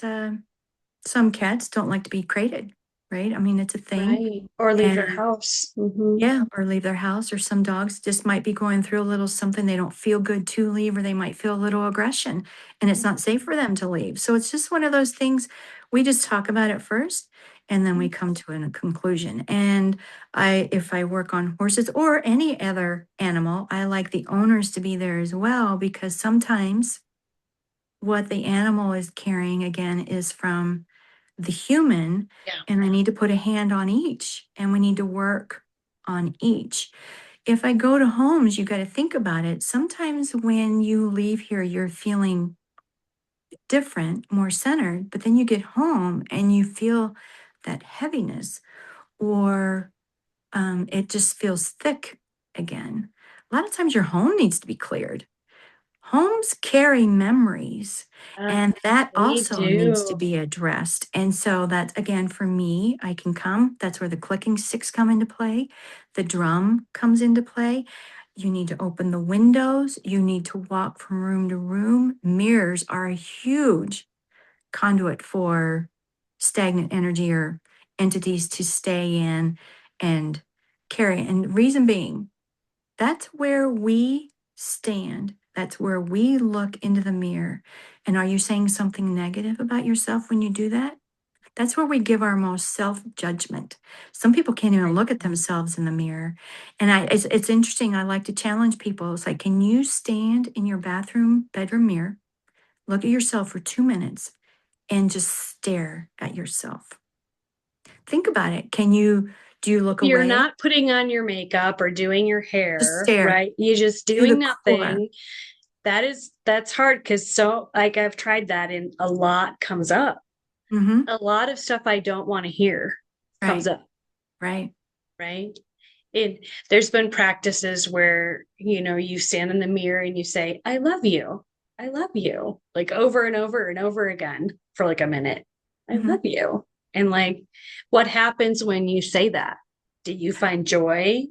some cats don't like to be crated, right? I mean, it's a thing. Right. Or leave their And house. Hmm. yeah, or leave their house, or some dogs just might be going through a little something they don't feel good to leave, or they might feel a little aggression, and it's not safe for them to leave. So it's just one of those things. We just talk about it first, and then we come to a conclusion. And if I work on horses or any other animal, I like the owners to be there as well, because sometimes what the animal is carrying again is from the human, Yeah. and I need to put a hand on each, and we need to work on each. If I go to homes, you got to think about it. Sometimes when you leave here, you're feeling different, more centered, but then you get home and you feel that heaviness, or it just feels thick again. A lot of times your home needs to be cleared. Homes carry memories, Uh, and that they also needs to do. be addressed. And so that's again for me, I can come. That's where the clicking sticks come into play. The drum comes into play. You need to open the windows. You need to walk from room to room. Mirrors are a huge conduit for stagnant energy or entities to stay in and carry. And reason being, that's where we stand. That's where we look into the mirror. And are you saying something negative about yourself when you do that? That's where we give our most self judgment. Some people can't even Right. look at themselves in the mirror. And it's interesting. I like to challenge people. It's like, can you stand in your bedroom mirror, look at yourself for 2 minutes, and just stare at yourself? Think about it. Do you look You're away? not putting on your makeup or doing your Just hair, stare right? You're just to the doing core. nothing. That's hard because so like I've tried that and a lot comes up. Hmm. A lot of stuff I don't want to hear comes Right. up, Right. right? There's been practices where, you stand in the mirror and you say, I love you. I love you, like over and over and over again for like a minute. I love Hmm. you. And like, what happens when you say that? Do you find joy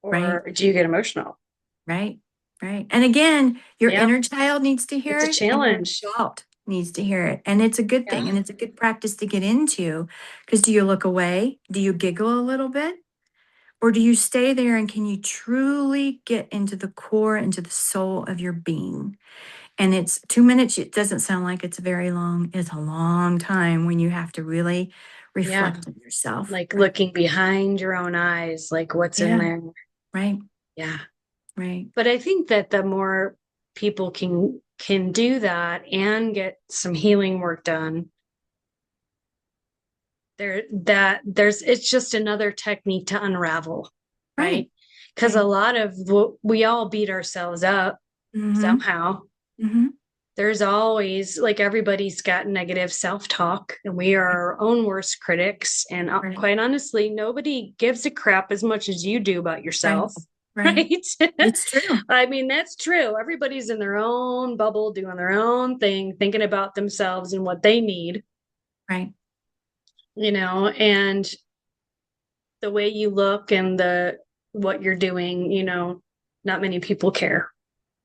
Right. or do you get emotional? Right. Right. And again, your Yep. inner child needs to hear It's a it and your challenge. adult needs to hear it. And it's a good thing. Yeah. And it's a good practice to get into because do you look away? Do you giggle a little bit? Or do you stay there and can you truly get into the core, into the soul of your being? And it's 2 minutes. It doesn't sound like it's very long. It's a long time when you have to really Yeah. reflect on yourself. Like looking behind your own eyes, like what's in Yeah, there. right, Yeah. right, But I think that the more people can do that and get some healing work done, there's it's just another technique to unravel, right, right? Because a right. lot of we all beat ourselves up Mm-hmm. somehow. Mm-hmm. There's always like everybody's got negative self-talk, and we are Right, our own worst critics. And right, quite honestly, nobody gives a crap as much as you do about right, yourself. right. Right. It's true. I mean, that's true. Everybody's in their own bubble, doing their own thing, thinking about themselves and what they need, Right, and the way you look and the what you're doing, not many people care.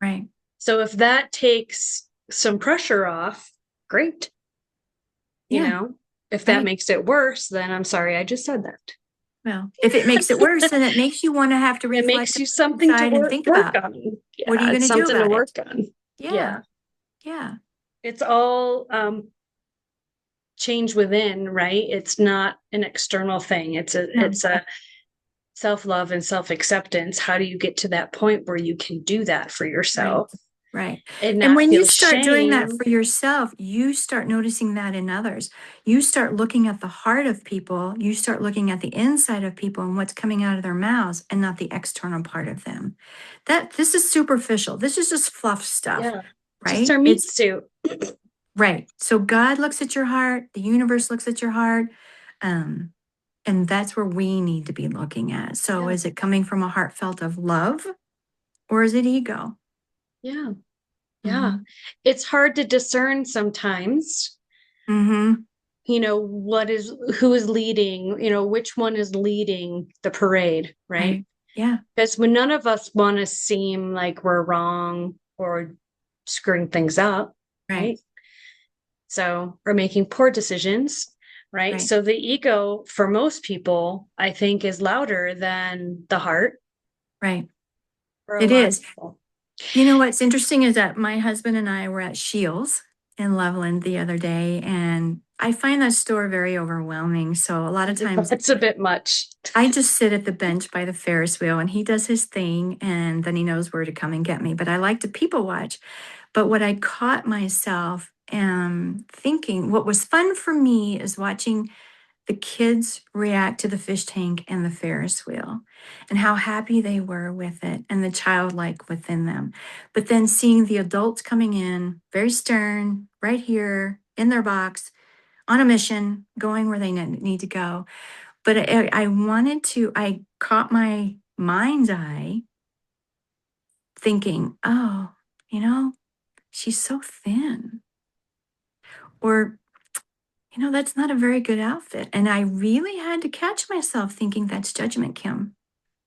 right. So if that takes some pressure off, great. you Yeah, know if that right. makes it worse, then I'm sorry I just said that. Well, if it makes it worse, then it makes you want to have to It reflect makes on you the something to inside and work think work about on. what are Yeah, you going it's to do something to about it? work on. Yeah, Yeah, yeah, it's all change within, right? It's not an external thing. no, It's a self-love and self-acceptance. How do you get to that point where you can do that for right. yourself Right. and And not when you feel start doing that shame? for yourself, you start noticing that in others. You start looking at the heart of people. You start looking at the inside of people and what's coming out of their mouths and not the external part of them. This is superficial. This is just fluff stuff, Yeah, just right? our meat It's suit. right. So God looks at your heart, the universe looks at your heart. Um, and that's where we need to be looking at. So Yeah, is it coming from a heartfelt of love or is it ego? yeah, yeah. Mm-hmm. It's hard to discern sometimes, Mm-hmm. what is who is leading, which one is leading the parade, right? Right. Yeah. Because when none of us want to seem like we're wrong or screwing things up, Right. right? So, or making poor decisions, right? Right. So the ego for most people, I think, is louder than the heart Right. for a It lot of is. people. You know what's interesting is that my husband and I were at Shields in Loveland the other day, and I find that store very overwhelming. So a lot of times That's a bit much. I just sit at the bench by the Ferris wheel and he does his thing and then he knows where to come and get me. But I like to people watch. But what I caught myself thinking, what was fun for me is watching the kids react to the fish tank and the Ferris wheel and how happy they were with it and the childlike within them. But then seeing the adults coming in very stern, right here in their box, on a mission, going where they need to go. But I caught my mind's eye thinking, oh, you know, she's so thin. Or that's not a very good outfit. And I really had to catch myself thinking that's judgment, Kim.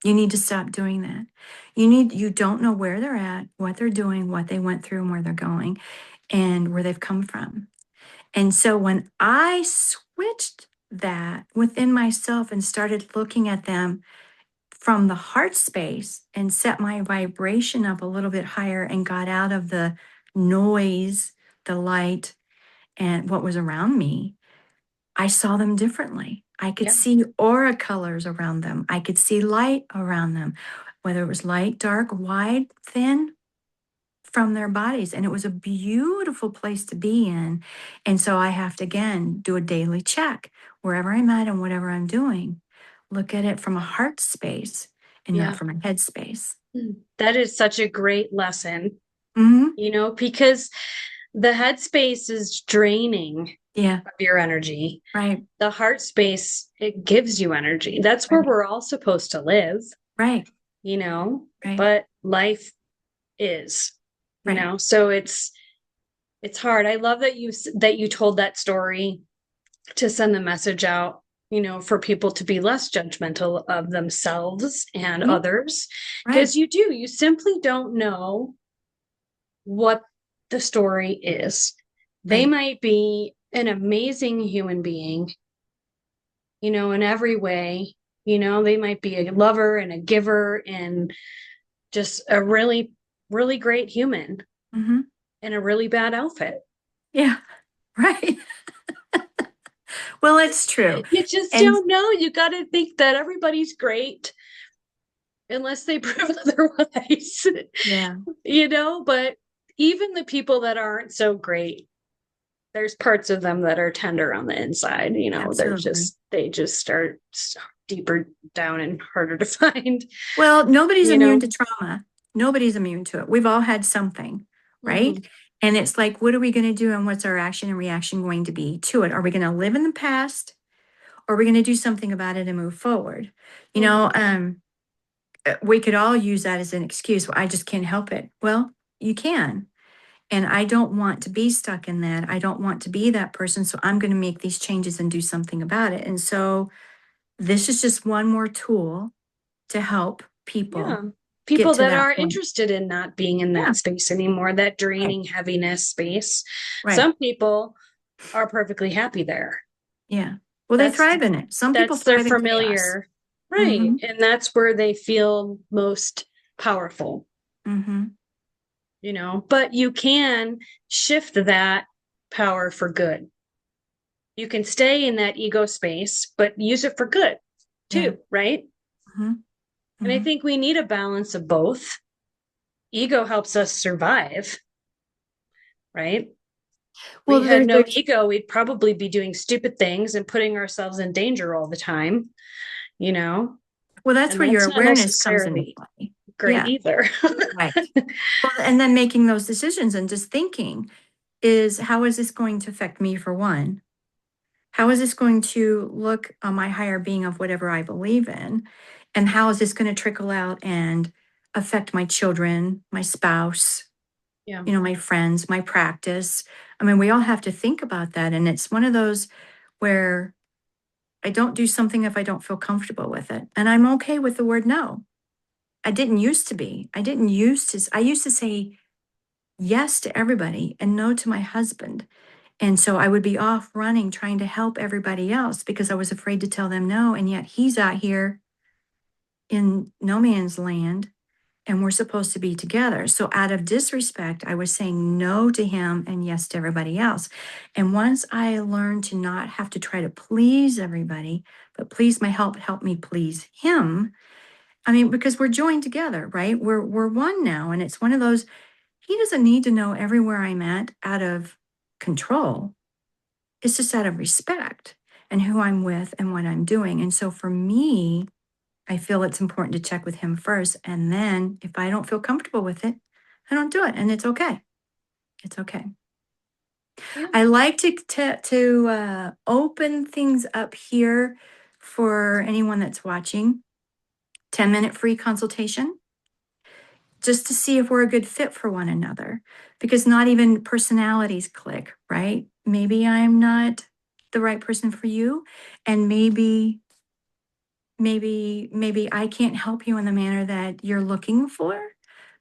You need to stop doing that. You don't know where they're at, what they're doing, what they went through, and where they're going, and where they've come from. And so when I switched that within myself and started looking at them from the heart space and set my vibration up a little bit higher and got out of the noise, the light, and what was around me, I saw them differently. I could Yeah, see aura colors around them. I could see light around them, whether it was light, dark, wide, thin from their bodies. And it was a beautiful place to be in. And so I have to, again, do a daily check wherever I'm at and whatever I'm doing. Look at it from a heart space and not yeah. from a head space. That is such a great lesson, Hmm. because the headspace is draining Yeah, of your energy. right, The heart space, it gives you energy. That's where right, we're all supposed to live, right, you know, right, but life is, right. so it's hard. I love that you told that story to send the message out, for people to be less judgmental of themselves and Yeah, others, right, because you simply don't know what the story is. They right, might be an amazing human being, in every way, They might be a lover and a giver and just a really, really great human Hmm. in a really bad outfit. Yeah. Right. Well, it's true. You just And don't know. You got to think that everybody's great unless they prove otherwise, yeah, but even the people that aren't so great, there's parts of them that are tender on the inside. absolutely. They just start deeper down and harder to find, Well, nobody's you immune to know. trauma. Nobody's immune to it. We've all had something, right? Mm-hmm. And it's like, what are we going to do? And what's our action and reaction going to be to it? Are we going to live in the past, or are we going to do something about it and move forward? You know, Mm-hmm. we could all use that as an excuse. Well, I just can't help it. Well, you can. And I don't want to be stuck in that. I don't want to be that person. So I'm going to make these changes and do something about it. And so this is just one more tool to help Yeah. people get People to that that are point. interested in not being in Yeah. that space anymore, that Right. draining heaviness space. Right. Some people are perfectly happy there. Yeah. Well, they That's thrive in it. Some people that's their thrive in chaos. familiar. Right. Mm-hmm. And that's where they feel most powerful, Mm-hmm. But you can shift that power for good. You can stay in that ego space, but use it for good Yeah. too, right? Mm-hmm. And I Mm-hmm. think we need a balance of both. Ego helps us survive, right? Well, We had no there's ego, we'd probably be doing stupid things and putting ourselves in danger all the time, you know, well, that's and where your that's not awareness comes into necessarily play. great Yeah. either. Right. Well, and then making those decisions and just thinking is, how is this going to affect me for one? How is this going to look on my higher being of whatever I believe in? And how is this going to trickle out and affect my children, my spouse, Yeah. my friends, my practice? I mean, we all have to think about that. And it's one of those where I don't do something if I don't feel comfortable with it. And I'm okay with the word no. I didn't used to be. I used to say yes to everybody and no to my husband. And so I would be off running trying to help everybody else because I was afraid to tell them no. And yet he's out here in no man's land and we're supposed to be together. So out of disrespect, I was saying no to him and yes to everybody else. And once I learned to not have to try to please everybody, but please my help me please him. I mean, because we're joined together, right? We're one now. And it's one of those, he doesn't need to know everywhere I'm at out of control. It's just out of respect and who I'm with and what I'm doing. And so for me, I feel it's important to check with him first. And then if I don't feel comfortable with it, I don't do it. And it's okay. It's okay. Yeah. I like to open things up here for anyone that's watching. 10-minute free consultation just to see if we're a good fit for one another, because not even personalities click, right? Maybe I'm not the right person for you, and maybe I can't help you in the manner that you're looking for,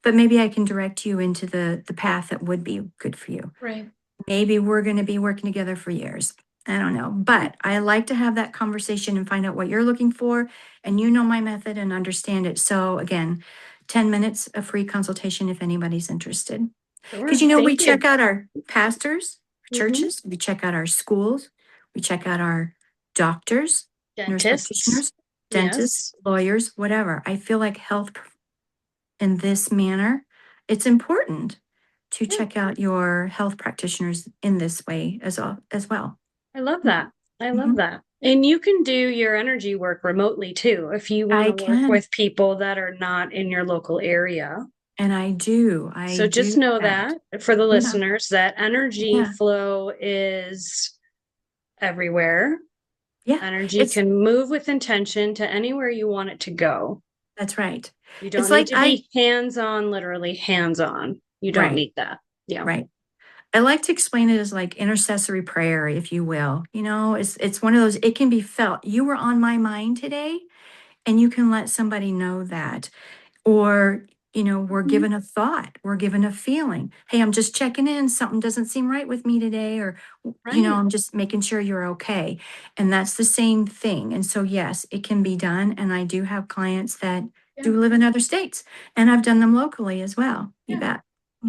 but maybe I can direct you into the path that would be good for you. Right. Maybe we're going to be working together for years. I don't know, but I like to have that conversation and find out what you're looking for, and my method and understand it. So again, 10 minutes of free consultation if anybody's interested. Because Sure. we Thank you. check out our pastors, Mm-hmm. churches, we check out our schools, we check out our doctors, nurse Dentists. practitioners, dentists, Yes. lawyers, whatever. I feel like health in this manner, it's important to Yeah. check out your health practitioners in this way as well. I love that. I love Mhm. that. And you can do your energy work remotely too if you want I to work can, with people that are not in your local area. and I So just do know that. that for the Yeah, listeners, that energy yeah, flow is everywhere. yeah. Energy It's can move with intention to anywhere you want it to go. That's right. You don't It's need like to be hands on, literally hands on. You don't right, need that. Yeah. right. I like to explain it as like intercessory prayer, if you will. It's one of those, it can be felt. You were on my mind today, and you can let somebody know that. Or we're Mhm. given a thought, we're given a feeling. Hey, I'm just checking in. Something doesn't seem right with me today, or, Right. I'm just making sure you're okay. And that's the same thing. And so, yes, it can be done. And I do have clients that Yeah. do live in other states, and I've done them locally as well. You Yeah. bet.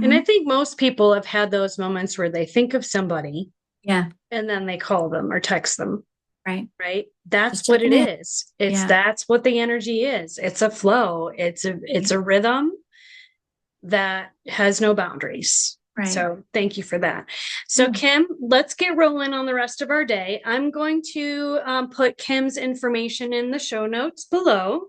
And I Mhm. think most people have had those moments where they think of somebody Yeah, and then they call them or text them, right. right? Just That's what it checking in. is. Yeah, That's what the energy is. It's a flow. It's right. a rhythm that has no boundaries. Right. So thank you for that. So Yeah. Kim, let's get rolling on the rest of our day. I'm going to put Kim's information in the show notes below.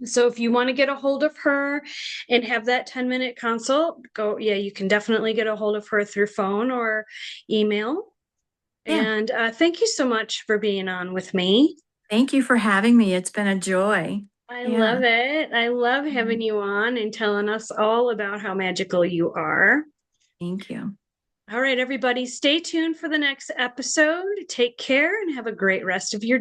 So if you want to get a hold of her and have that 10-minute consult, yeah, you can definitely get a hold of her through phone or email. Yeah. And thank you so much for being on with me. Thank you for having me. It's been a joy. I Yeah. love it. I love having Mhm. you on and telling us all about how magical you are. Thank you. All right, everybody, stay tuned for the next episode. Take care and have a great rest of your